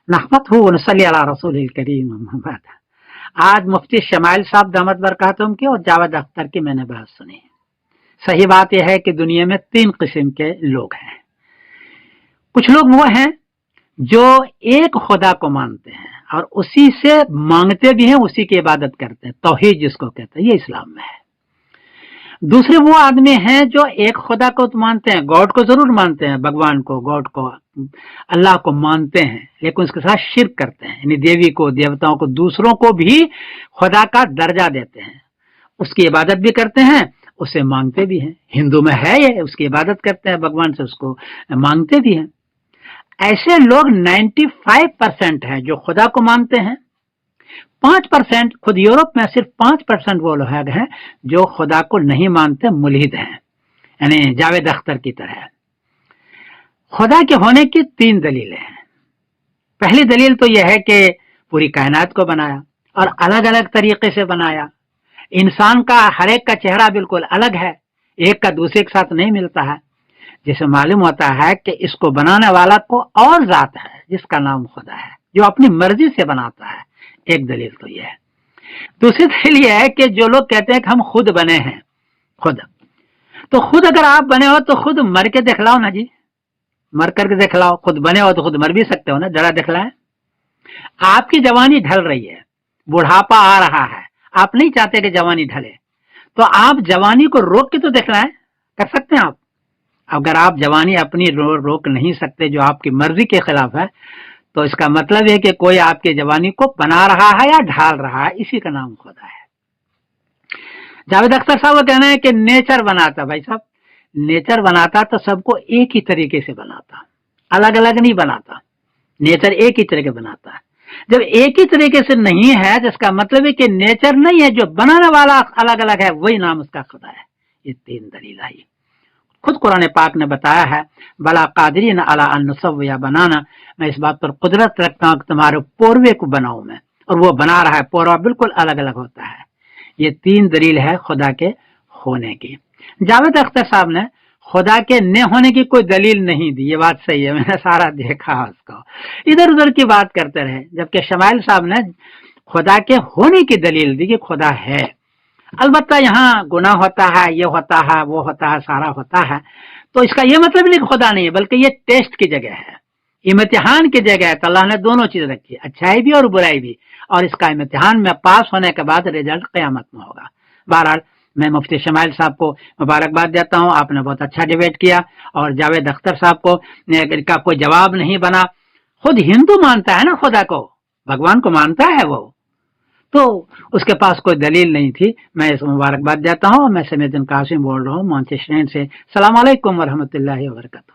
नहमदहु व नसल्ली अला रसूलिल करीम अम्मा बाद। आज मुफ्ती शमाइल साहब दामद बरकातुहूम की और जावेद अख्तर की मैंने बात सुनी। सही बात यह है कि दुनिया में 3 किस्म के लोग हैं। कुछ लोग वो हैं जो एक खुदा को मानते हैं और उसी से मांगते भी हैं, उसी की इबादत करते हैं, तौहीद जिसको कहते हैं, ये इस्लाम में है। दूसरे वो आदमी हैं जो एक खुदा को तो मानते हैं, गॉड को जरूर मानते हैं, भगवान को, गॉड को, अल्लाह को मानते हैं, लेकिन उसके साथ शिर्क करते हैं, यानी देवी को, देवताओं को, दूसरों को भी खुदा का दर्जा देते हैं, उसकी इबादत भी करते हैं, उसे मांगते भी हैं। हिंदू में है ये, उसकी इबादत करते हैं, भगवान से उसको मांगते भी हैं। ऐसे लोग 95% हैं जो खुदा को मानते हैं। 5%, खुद यूरोप में सिर्फ 5% वो लोग हैं जो खुदा को नहीं मानते, मुल्हिद हैं, यानी जावेद अख्तर की तरह। खुदा के होने की 3 दलीलें हैं। पहली दलील तो यह है कि पूरी कायनात को बनाया और अलग अलग तरीके से बनाया। इंसान का हर एक का चेहरा बिल्कुल अलग है, एक का दूसरे के साथ नहीं मिलता है, जिसे मालूम होता है कि इसको बनाने वाला को और जात है जिसका नाम खुदा है, जो अपनी मर्जी से बनाता है। एक दलील तो यह है। दूसरी दलील यह है कि जो लोग कहते हैं कि हम खुद बने हैं, खुद, तो खुद अगर आप बने हो तो खुद मर के दिखलाओ ना जी, मर करके दिखलाओ। खुद बने हो तो खुद मर भी सकते हो ना, जरा दिखलाएं। आपकी जवानी ढल रही है, बुढ़ापा आ रहा है, आप नहीं चाहते कि जवानी ढले, तो आप जवानी को रोक के तो दिखलाएं, कर सकते हैं आप। अगर आप जवानी अपनी रोक नहीं सकते, जो आपकी मर्जी के खिलाफ है, तो इसका मतलब है कि कोई आपकी जवानी को बना रहा है या ढाल रहा है, इसी का नाम खुदा है। जावेद अख्तर साहब का कहना है कि नेचर बनाता, भाई साहब, नेचर बनाता तो सबको एक ही तरीके से बनाता, अलग अलग नहीं बनाता। नेचर एक ही तरीके बनाता है। जब एक ही तरीके से नहीं है, जिसका मतलब है कि नेचर नहीं है, जो बनाने वाला अलग अलग है, वही नाम उसका खुदा है। ये 3 दलील आई। खुद कुरान पाक ने बताया है, बला कादिरीन अला अन नुसव्विया बनाना, मैं इस बात पर कुदरत रखता हूं कि तुम्हारे पोरवे को बनाऊं मैं, और वो बना रहा है। पोरवा बिल्कुल अलग अलग होता है। ये 3 दलील है खुदा के होने की। जावेद अख्तर साहब ने खुदा के न होने की कोई दलील नहीं दी, ये बात सही है, मैंने सारा देखा उसको, इधर उधर की बात करते रहे। जबकि शमाइल साहब ने खुदा के होने की दलील दी कि खुदा है। अलबत्ता यहाँ गुनाह होता है, ये होता है, वो होता है, सारा होता है, तो इसका ये मतलब नहीं कि खुदा नहीं है, बल्कि ये टेस्ट की जगह है, इम्तिहान की जगह है। तो अल्लाह ने दोनों चीज रखी, अच्छाई भी और बुराई भी, और इसका इम्तिहान में पास होने के बाद रिजल्ट क़यामत में होगा। बहरहाल मैं मुफ्ती शमाइल साहब को मुबारकबाद देता हूँ, आपने बहुत अच्छा डिबेट किया। और जावेद अख्तर साहब को का कोई जवाब नहीं बना। खुद हिंदू मानता है ना खुदा को, भगवान को मानता है वो, तो उसके पास कोई दलील नहीं थी। मैं इसको मुबारकबाद देता हूँ। मैं समीउद्दीन कासिम बोल रहा हूँ मानचेस्टर से। सलाम अलैकुम वरहमतुल्लाहि वबरकातुहू।